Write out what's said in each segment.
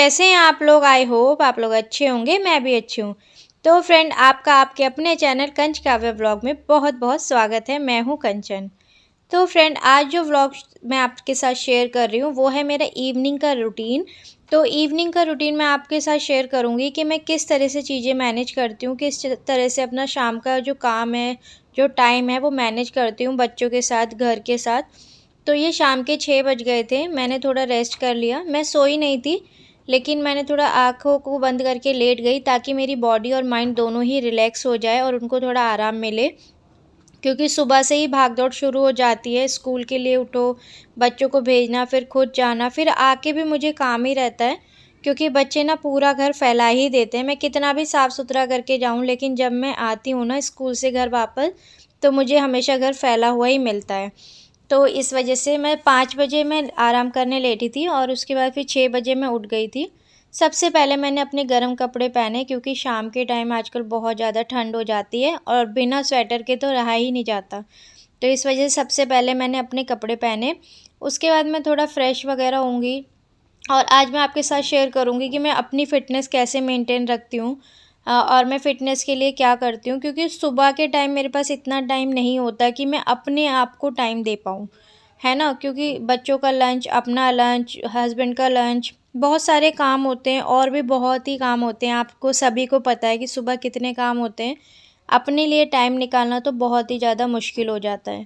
कैसे हैं आप लोग? आई होप आप लोग अच्छे होंगे, मैं भी अच्छी हूँ। तो फ्रेंड आपका आपके अपने चैनल कंच काव्य व्लॉग में बहुत-बहुत स्वागत है। मैं हूँ कंचन। तो फ्रेंड आज जो व्लॉग मैं आपके साथ शेयर कर रही हूँ वो है मेरा इवनिंग का रूटीन। तो इवनिंग का रूटीन मैं आपके साथ शेयर करूँगी कि मैं किस तरह से चीज़ें मैनेज करती हूँ, किस तरह से अपना शाम का जो काम है, जो टाइम है वो मैनेज करती हूँ बच्चों के साथ, घर के साथ। तो ये शाम के 6 बज गए थे, मैंने थोड़ा रेस्ट कर लिया। मैं सोई नहीं थी, लेकिन मैंने थोड़ा आँखों को बंद करके लेट गई ताकि मेरी बॉडी और माइंड दोनों ही रिलैक्स हो जाए और उनको थोड़ा आराम मिले। क्योंकि सुबह से ही भाग-दौड़ शुरू हो जाती है, स्कूल के लिए उठो, बच्चों को भेजना, फिर खुद जाना, फिर आके भी मुझे काम ही रहता है। क्योंकि बच्चे ना पूरा घर फैला ही देते हैं, मैं कितना भी साफ़-सुथरा करके जाऊँ, लेकिन जब मैं आती हूँ ना स्कूल से घर वापस, तो मुझे हमेशा घर फैला हुआ ही मिलता है। तो इस वजह से मैं 5 बजे मैं आराम करने लेटी थी और उसके बाद फिर 6 बजे मैं उठ गई थी। सबसे पहले मैंने अपने गर्म कपड़े पहने क्योंकि शाम के टाइम आजकल बहुत ज़्यादा ठंड हो जाती है और बिना स्वेटर के तो रहा ही नहीं जाता। तो इस वजह से सबसे पहले मैंने अपने कपड़े पहने, उसके बाद मैं थोड़ा फ्रेश वगैरह होंगी और आज मैं आपके साथ शेयर करूँगी कि मैं अपनी फ़िटनेस कैसे मेंटेन रखती हूँ और मैं फ़िटनेस के लिए क्या करती हूँ क्योंकि सुबह के टाइम मेरे पास इतना टाइम नहीं होता कि मैं अपने आप को टाइम दे पाऊँ, है ना? क्योंकि बच्चों का लंच, अपना लंच, हस्बैंड का लंच, बहुत सारे काम होते हैं और भी बहुत ही काम होते हैं। आपको सभी को पता है कि सुबह कितने काम होते हैं। अपने लिए टाइम निकालना तो बहुत ही ज़्यादा मुश्किल हो जाता है।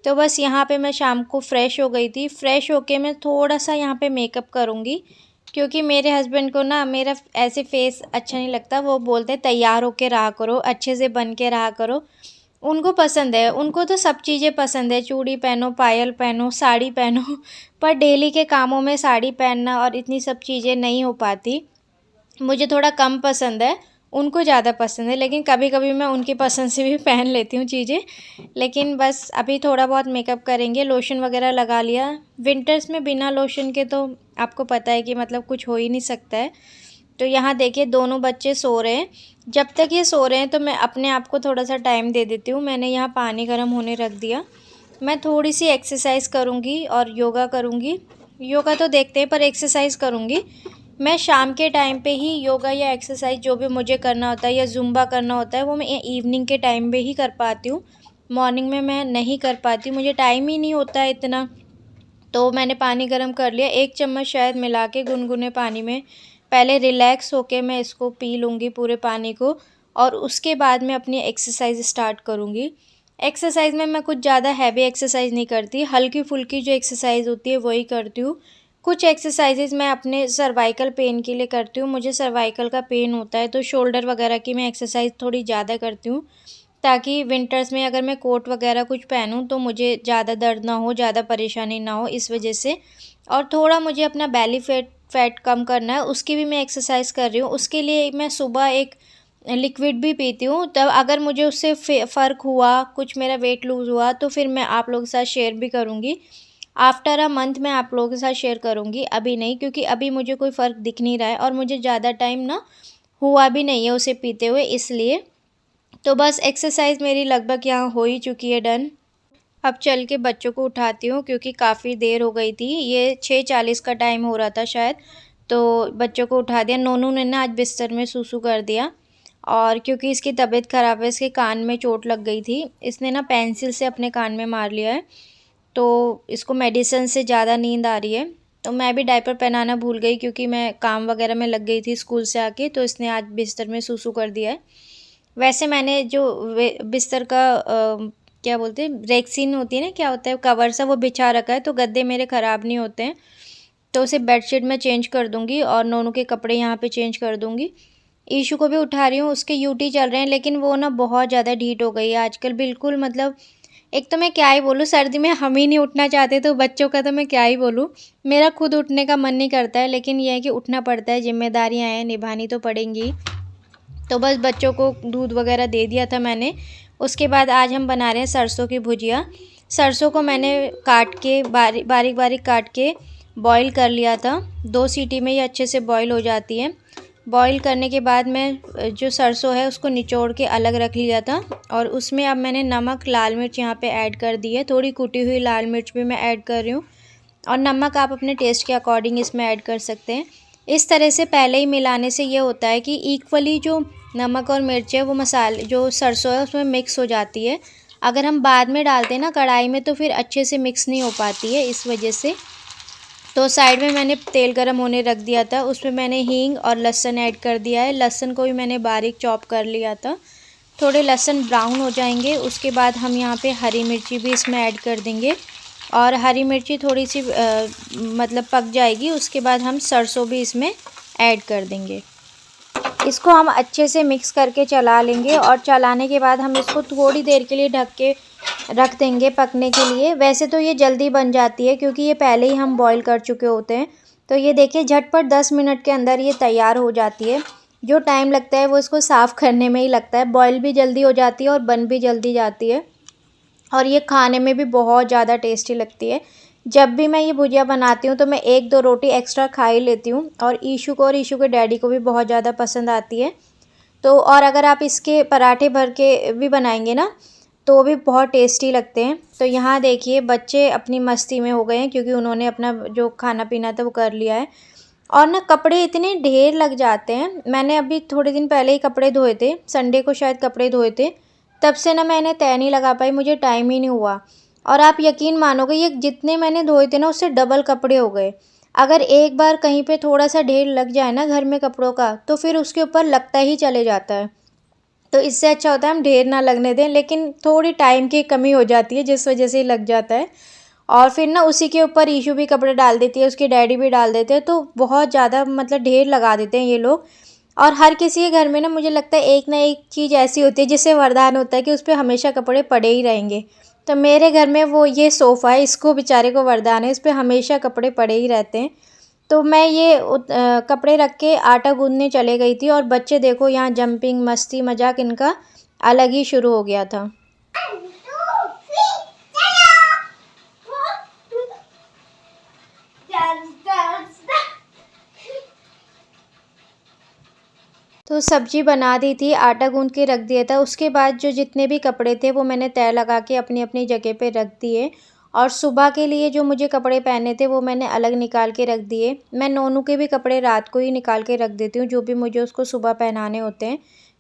तो बस यहाँ पे मैं शाम को फ्रेश हो गई थी। फ्रेश होके मैं थोड़ा-सा यहाँ पे मेकअप करूँगी क्योंकि मेरे हस्बैंड को ना मेरा ऐसे फेस अच्छा नहीं लगता। वो बोलते हैं तैयार होके रहा करो, अच्छे से बन के रहा करो। उनको पसंद है, उनको तो सब चीज़ें पसंद है, चूड़ी पहनो, पायल पहनो, साड़ी पहनो पर डेली के कामों में साड़ी पहनना और इतनी सब चीज़ें नहीं हो पाती। मुझे थोड़ा कम पसंद है, उनको ज़्यादा पसंद है, लेकिन कभी-कभी मैं उनकी पसंद से भी पहन लेती हूँ चीज़ें। लेकिन बस अभी थोड़ा बहुत मेकअप करेंगे, लोशन वगैरह लगा लिया। विंटर्स में बिना लोशन के तो आपको पता है कि मतलब कुछ हो ही नहीं सकता है। तो यहाँ देखिए दोनों बच्चे सो रहे हैं। जब तक ये सो रहे हैं तो मैं अपने आप को थोड़ा-सा टाइम दे देती हूँ। मैंने यहाँ पानी गर्म होने रख दिया। मैं थोड़ी-सी एक्सरसाइज़ करूँगी और योगा करूँगी। योगा तो देखते हैं पर एक्सरसाइज़ करूँगी। मैं शाम के टाइम पे ही योगा या एक्सरसाइज़ जो भी मुझे करना होता है या ज़ुम्बा करना होता है वो मैं इवनिंग के टाइम पे ही कर पाती हूँ। मॉर्निंग में मैं नहीं कर पाती, मुझे टाइम ही नहीं होता है इतना। तो मैंने पानी गर्म कर लिया, 1 चम्मच शहद मिला के गुनगुने पानी में पहले रिलैक्स होके मैं इसको पी लूँगी पूरे पानी को और उसके बाद मैं अपनी एक्सरसाइज़ स्टार्ट करूँगी। एक्सरसाइज़ में मैं कुछ ज़्यादा हैवी एक्सरसाइज़ नहीं करती, हल्की-फुल्की जो एक्सरसाइज़ होती है वही करती हूँ। कुछ एक्सरसाइज़ेज़ मैं अपने सर्वाइकल पेन के लिए करती हूँ, मुझे सर्वाइकल का पेन होता है तो शोल्डर वगैरह की मैं एक्सरसाइज़ थोड़ी ज़्यादा करती हूँ। ताकि विंटर्स में अगर मैं कोट वगैरह कुछ पहनूँ तो मुझे ज़्यादा दर्द ना हो, ज़्यादा परेशानी ना हो इस वजह से। और थोड़ा मुझे अपना बेली फैट कम करना है, उसकी भी मैं एक्सरसाइज़ कर रही हूँ। उसके लिए मैं सुबह एक लिक्विड भी पीती हूँ, तब अगर मुझे उससे फ़र्क हुआ, कुछ मेरा वेट लूज़ हुआ तो फिर मैं आप लोगों के साथ शेयर भी करूँगी। आफ्टर अ मंथ मैं आप लोगों के साथ शेयर करूँगी, अभी नहीं क्योंकि अभी मुझे कोई फ़र्क दिख नहीं रहा है और मुझे ज़्यादा टाइम ना हुआ भी नहीं है उसे पीते हुए इसलिए। तो बस एक्सरसाइज़ मेरी लगभग यहाँ हो ही चुकी है डन। अब चल के बच्चों को उठाती हूँ क्योंकि काफ़ी देर हो गई थी। ये 6:40 का टाइम हो रहा था शायद, तो बच्चों को उठा दिया। नोनू ने ना आज बिस्तर में सूसू कर दिया और क्योंकि इसकी तबीयत ख़राब है, इसके कान में चोट लग गई थी। इसने ना पेंसिल से अपने कान में मार लिया है, तो इसको मेडिसिन से ज़्यादा नींद आ रही है। तो मैं भी डायपर पहनाना भूल गई क्योंकि मैं काम वग़ैरह में लग गई थी स्कूल से आके, तो इसने आज बिस्तर में सूसू कर दिया है। वैसे मैंने जो वे बिस्तर का क्या बोलते हैं रेक्सीन होती है ना, क्या होता है कवर सा वो बिछा रखा है तो गद्दे मेरे ख़राब नहीं होते हैं। तो उसे बेडशीट मैं चेंज कर दूँगी और नोनू के कपड़े यहाँ पे चेंज कर दूँगी। ईशु को भी उठा रही हूँ, उसके यूटी चल रहे हैं लेकिन वो ना बहुत ज़्यादा ढीठ हो गई है आजकल बिल्कुल मतलब एक तो मैं क्या ही बोलूँ सर्दी में हम ही नहीं उठना चाहते तो बच्चों का तो मैं क्या ही बोलूँ। मेरा खुद उठने का मन नहीं करता है लेकिन ये है कि उठना पड़ता है, ज़िम्मेदारियाँ हैं, निभानी तो पड़ेंगी। तो बस बच्चों को दूध वगैरह दे दिया था मैंने। उसके बाद आज हम बना रहे हैं सरसों की भुजिया। सरसों को मैंने काट के बारीक-बारीक काट के बॉईल कर लिया था। 2 सीटी में ये अच्छे से बॉईल हो जाती है। बॉईल करने के बाद मैं जो सरसों है उसको निचोड़ के अलग रख लिया था और उसमें अब मैंने नमक, लाल मिर्च यहाँ पे ऐड कर दी है। थोड़ी कुटी हुई लाल मिर्च भी मैं ऐड कर रही हूँ और नमक आप अपने टेस्ट के अकॉर्डिंग इसमें ऐड कर सकते हैं। इस तरह से पहले ही मिलाने से ये होता है कि इक्वली जो नमक और मिर्च है वो मसाले जो सरसों है उसमें मिक्स हो जाती है। अगर हम बाद में डालते हैं ना कढ़ाई में तो फिर अच्छे से मिक्स नहीं हो पाती है, इस वजह से। तो साइड में मैंने तेल गरम होने रख दिया था, उसमें मैंने हींग और लहसुन ऐड कर दिया है। लहसुन को भी मैंने बारीक चॉप कर लिया था। थोड़े लहसुन ब्राउन हो जाएंगे उसके बाद हम यहाँ पे हरी मिर्ची भी इसमें ऐड कर देंगे और हरी मिर्ची थोड़ी सी मतलब पक जाएगी उसके बाद हम सरसों भी इसमें ऐड कर देंगे। इसको हम अच्छे से मिक्स करके चला लेंगे और चलाने के बाद हम इसको थोड़ी देर के लिए ढक के रख देंगे पकने के लिए। वैसे तो ये जल्दी बन जाती है क्योंकि ये पहले ही हम बॉईल कर चुके होते हैं। तो ये देखिए झटपट 10 मिनट के अंदर ये तैयार हो जाती है। जो टाइम लगता है वो इसको साफ़ करने में ही लगता है। बॉईल भी जल्दी हो जाती है और बन भी जल्दी जाती है और ये खाने में भी बहुत ज़्यादा टेस्टी लगती है। जब भी मैं ये भुजिया बनाती हूँ तो मैं 1-2 रोटी एक्स्ट्रा खा ही लेती हूँ और ईशू को और ईशू के डैडी को भी बहुत ज़्यादा पसंद आती है। तो और अगर आप इसके पराठे भर के भी बनाएंगे ना तो भी बहुत टेस्टी लगते हैं। तो यहाँ देखिए बच्चे अपनी मस्ती में हो गए हैं क्योंकि उन्होंने अपना जो खाना पीना था वो कर लिया है। और ना कपड़े इतने ढेर लग जाते हैं। मैंने अभी थोड़े दिन पहले ही कपड़े धोए थे, संडे को शायद कपड़े धोए थे। तब से ना मैंने तय नहीं लगा पाई, मुझे टाइम ही नहीं हुआ। और आप यकीन मानोगे ये जितने मैंने धोए थे ना उससे डबल कपड़े हो गए। अगर एक बार कहीं पे थोड़ा सा ढेर लग जाए ना घर में कपड़ों का तो फिर उसके ऊपर लगता ही चले जाता है। तो इससे अच्छा होता है हम ढेर ना लगने दें, लेकिन थोड़ी टाइम की कमी हो जाती है जिस वजह से लग जाता है। और फिर ना उसी के ऊपर ईशू भी कपड़े डाल देती है, उसके डैडी भी डाल देते हैं, तो बहुत ज़्यादा मतलब ढेर लगा देते हैं ये लोग। और हर किसी के घर में ना मुझे लगता है एक ना एक चीज़ ऐसी होती है जिससे वरदान होता है कि उस पर हमेशा कपड़े पड़े ही रहेंगे। तो मेरे घर में वो ये सोफ़ा है, इसको बेचारे को वरदान है, इस पर हमेशा कपड़े पड़े ही रहते हैं। तो मैं ये कपड़े रख के आटा गूँथने चले गई थी और बच्चे देखो यहाँ जंपिंग मस्ती मजाक इनका अलग ही शुरू हो गया था। तो सब्जी बना दी थी, आटा गूँथ के रख दिया था। उसके बाद जो जितने भी कपड़े थे वो मैंने तय लगा के अपनी अपनी जगह पे रख दिए और सुबह के लिए जो मुझे कपड़े पहने थे वो मैंने अलग निकाल के रख दिए। मैं नोनू के भी कपड़े रात को ही निकाल के रख देती हूँ, जो भी मुझे उसको सुबह पहनाने होते हैं,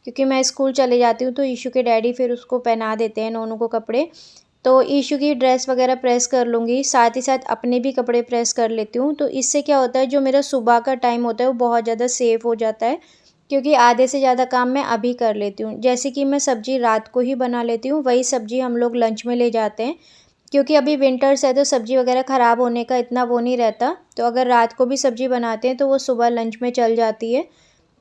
क्योंकि मैं स्कूल चले जाती हूँ तो ईशू के डैडी फिर उसको पहना देते हैं नोनू को कपड़े। तो ईशू की ड्रेस वगैरह प्रेस कर लूँगी, साथ ही साथ अपने भी कपड़े प्रेस कर लेती हूँ। तो इससे क्या होता है जो मेरा सुबह का टाइम होता है वो बहुत ज़्यादा सेव हो जाता है, क्योंकि आधे से ज़्यादा काम मैं अभी कर लेती हूँ। जैसे कि मैं सब्ज़ी रात को ही बना लेती हूँ, वही सब्ज़ी हम लोग लंच में ले जाते हैं, क्योंकि अभी विंटर्स है तो सब्ज़ी वगैरह ख़राब होने का इतना वो नहीं रहता। तो अगर रात को भी सब्ज़ी बनाते हैं तो वो सुबह लंच में चल जाती है।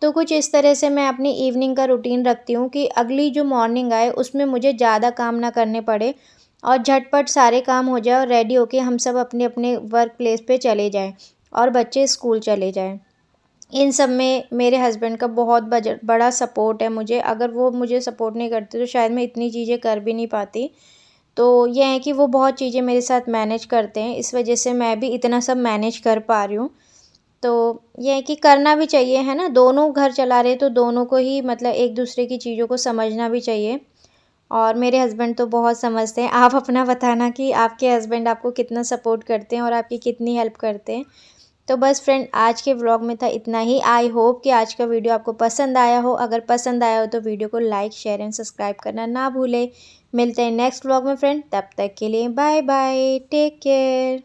तो कुछ इस तरह से मैं अपनी इवनिंग का रूटीन रखती हूँ कि अगली जो मॉर्निंग आए उसमें मुझे ज़्यादा काम ना करने पड़े और झटपट सारे काम हो जाए और रेडी होके हम सब अपने अपने वर्क प्लेस पे चले जाएँ और बच्चे स्कूल चले जाएँ। इन सब में मेरे हस्बैंड का बहुत बड़ा सपोर्ट है मुझे। अगर वो मुझे सपोर्ट नहीं करते तो शायद मैं इतनी चीज़ें कर भी नहीं पाती। तो ये है कि वो बहुत चीज़ें मेरे साथ मैनेज करते हैं, इस वजह से मैं भी इतना सब मैनेज कर पा रही हूँ। तो ये है कि करना भी चाहिए, है ना? दोनों घर चला रहे तो दोनों को ही मतलब एक दूसरे की चीज़ों को समझना भी चाहिए और मेरे हस्बैंड तो बहुत समझते हैं। आप अपना बताना कि आपके हस्बैंड आपको कितना सपोर्ट करते हैं और आपकी कितनी हेल्प करते हैं। तो बस फ्रेंड आज के व्लॉग में था इतना ही। आई होप कि आज का वीडियो आपको पसंद आया हो। अगर पसंद आया हो तो वीडियो को लाइक शेयर एंड सब्सक्राइब करना ना भूलें। मिलते हैं नेक्स्ट व्लॉग में फ्रेंड, तब तक के लिए बाय बाय, टेक केयर।